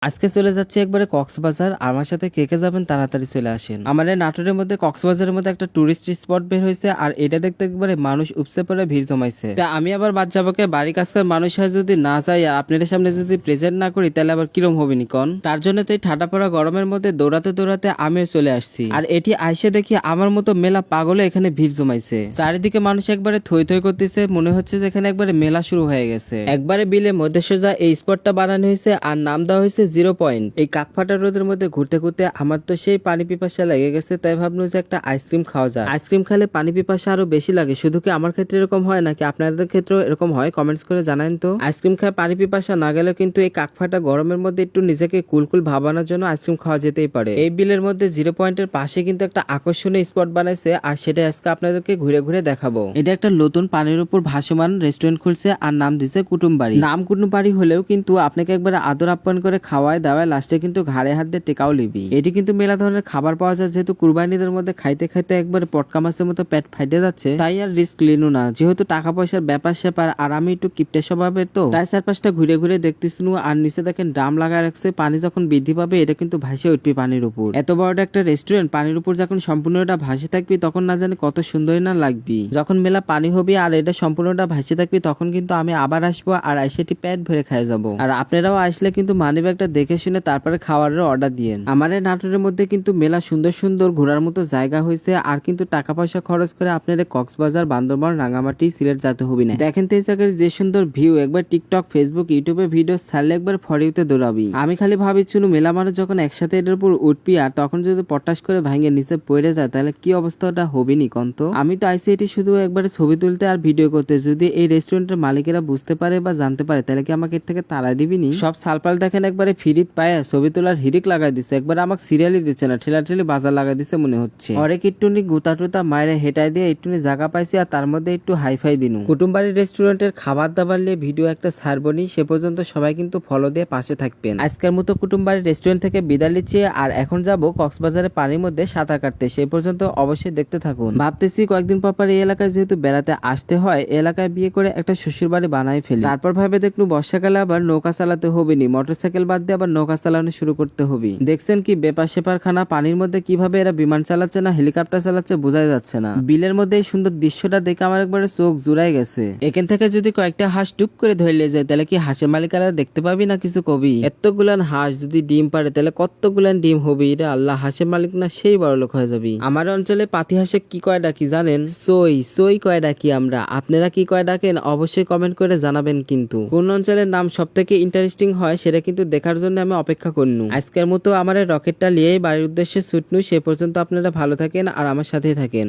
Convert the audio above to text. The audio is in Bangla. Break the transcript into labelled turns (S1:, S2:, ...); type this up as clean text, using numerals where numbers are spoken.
S1: আজকে চলে যাচ্ছে একবারে কক্সবাজার। আমার সাথে কে কে যাবেন তাড়াতাড়ি চলে আসেন। আমাদের নাটোরের মধ্যে কক্সবাজারের মধ্যে একটা টুরিস্ট স্পট বের হয়েছে, আর এটা দেখতে একবারে মানুষ উপসে পড়ে ভিড় জমাইছে। তা আমি আবার বাদ যাবোকে বাড়ি কাজকার মানুষ হয় যদি না যাই আর আপনাদের সামনে যদি প্রেজেন্ট না করি তাহলে আবার কিরম হবে নিকন। তার জন্য তো এই ঠাডা পড়া গরমের মধ্যে দৌড়াতে দৌড়াতে আমিও চলে আসছি। আর এটি আইসে দেখি আমার মতো মেলা পাগলে এখানে ভিড় জমাইছে। চারিদিকে মানুষ একবারে থই থই করতেছে, মনে হচ্ছে যে এখানে একবারে মেলা শুরু হয়ে গেছে। একবারে বিলের মধ্যে সোজা এই স্পটটা বানানো হয়েছে আর নাম দেওয়া হয়েছে 0 পয়েন্ট। এই কাকফাটা রোদের মধ্যে ঘুরতে ঘুরতে আমার তো সেই পানি পিপাসা লেগে গেছে, তাই ভাবলাম যে একটা আইসক্রিম খাওয়া যায়। আইসক্রিম খেলে পানি পিপাসা আরো বেশি লাগে। শুধু কি আমার ক্ষেত্রে এরকম হয় নাকি আপনাদের ক্ষেত্রেও এরকম হয়? কমেন্টস করে জানান তো। আইসক্রিম খায় পানি পিপাসা না গেলে কিন্তু এই কাকফাটা গরমের মধ্যে একটু নিজেকে কুলকুল ভাবানোর জন্য আইসক্রিম খাওয়া যেতেই পারে। এই বিলের মধ্যে 0 পয়েন্টের পাশে কিন্তু একটা আকর্ষণীয় স্পট বানাইছে, আর সেটা আজকে আপনাদেরকে ঘুরে ঘুরে দেখাবো। এটা একটা নতুন পানির উপর ভাসমান রেস্টুরেন্ট খুলছে, আর নাম দিছে কুটুমবাড়ি। নাম কুটুমবাড়ি হলেও কিন্তু আপনাকে একবার আদর আপ্যায়ন করে খাওয়ায় দাওয়ায় লাস্টে কিন্তু ঘাড়ে হাত দিয়ে টেকাও লিবি। এটি কিন্তু মেলা ধরনের খাবার পাওয়া যায়, যেহেতু কুরবানিদের মধ্যে খাইতে খাইতে একবার পটকা মাছের মতো পেট ফাইটে যাচ্ছে, তাই আর রিস্ক লিনু না। যেহেতু টাকা পয়সার ব্যাপার স্যাপার আর আমি একটু কিপটে স্বভাবের, তো তাই চারপাশটা ঘুরে ঘুরে দেখতেছিল। আর নিচে দেখেন ড্রাম লাগায় রাখছে, পানি যখন বৃদ্ধি পাবে এটা কিন্তু ভাসে উঠবে পানির উপর। এত বড় একটা রেস্টুরেন্ট পানির উপর যখন সম্পূর্ণটা ভাসে থাকবি তখন না জানি কত সুন্দরই না লাগবি। যখন মেলা পানি হবে আর এটা সম্পূর্ণটা ভাসে থাকবি তখন কিন্তু আমি আবার আসবো আর এসেটি পেট ভরে খাই যাবো। আর আপনারাও আসলে কিন্তু মানি ব্যাগটা দেখে শুনে তারপরে খাবারের অর্ডার দিয়েন। আমাদের নাটোরের মধ্যে কিন্তু মেলা সুন্দর সুন্দর ঘোরার মতো জায়গা হয়েছে, আর কিন্তু টাকা পয়সা খরচ করে আপনারা কক্সবাজার, বান্দরবান, রাঙামাটি, সিলেট যেতে হবে না। দেখেন তো এই জায়গার যে সুন্দর ভিউ, একবার টিকটক, ফেসবুক, ইউটিউবে ভিডিও ছাড়লে একবার ফরিউতে দৌড়াবি। আমি খালি ভাবিছিল মেলা মানুষ যখন একসাথে এটার উপর উঠবি আর তখন যদি পটাশ করে ভাঙে নিচে পড়ে যায় তাহলে কি অবস্থাটা হবে নি কন্ত। আমি তো আইসি এটি শুধু একবারে ছবি তুলতে আর ভিডিও করতে। যদি এই রেস্টুরেন্টের মালিকেরা বুঝতে পারে বা জানতে পারে তাহলে কি আমাকে এর থেকে তাড়াই দিবিনি। সব সালপাল দেখেন একবারে ফিরিত পায়ে ছবি তোলার হিরিক লাগাই দিচ্ছে, একবার আমাকে সিরিয়ালই দিচ্ছে না, ঠেলা ঠেলি বাজার লাগাই দিচ্ছে মনে হচ্ছে। অনেক একটুনি গুতা টুতা মায়ের হেঁটাই দিয়ে একটুনি জায়গা পাইছি, আর তার মধ্যে একটু হাইফাই দিনু। কুটুমবাড়ি রেস্টুরেন্টের খাবার দাবার নিয়ে ভিডিও একটা ছাড়বনি, সে পর্যন্ত সবাই কিন্তু ফলো দিয়ে পাশে থাকবেন। আজকের মতো কুটুমবাড়ি রেস্টুরেন্ট থেকে বিদায় নিচ্ছি, আর এখন যাব কক্সবাজারে পানির মধ্যে সাঁতার কাটতে। সে পর্যন্ত অবশ্যই দেখতে থাকুন। ভাবতেছি কয়েকদিন পর এই এলাকায় যেহেতু বেড়াতে আসতে হয়, এলাকায় বিয়ে করে একটা শ্বশুর বাড়ি বানাই ফেলি। তারপর ভাবে দেখলু বর্ষাকালে আবার নৌকা চালাতে হবে নি, মোটরসাইকেল বাদ দিয়ে আবার নৌকা চালানো শুরু করতে হবে। দেখছেন কি বেপার সেপার খানা পানির মধ্যে কিভাবে এরা বিমান চালাচ্ছে না হেলিকপ্টার চালাচ্ছে বোঝাই যাচ্ছে না। বিলের মধ্যে এই সুন্দর দৃশ্যটা দেখে আমার একবারে চোখ জুড়াই গেছে। এখান থেকে যদি কয়েকটা হাঁস টুক করে ধরলে যায় তাহলে কি হাঁসের মালিকারা দেখতে পাবি না কিছু কবি? এতগুলান হাঁস যদি ডিম পারে তাহলে কতগুলান ডিম হবে এটা আল্লাহ, হাঁসের মালিক না সেই বড় লোক হয়ে যাবি। আমার অঞ্চলে পাতি হাঁসে কি কয় ডাকি জানেন? সই সই কয় ডাকি আমরা। আপনারা কি কয় ডাকেন অবশ্যই কমেন্ট করে জানাবেন। কিন্তু কোন অঞ্চলের নাম সব থেকে ইন্টারেস্টিং হয় সেটা কিন্তু দেখার জন্য আমি অপেক্ষা করনু। আজকের মতো আমার রকেটটা নিয়েই বাড়ির উদ্দেশ্যে ছুটনু। সে পর্যন্ত আপনারা ভালো থাকেন আর আমার সাথেই থাকেন।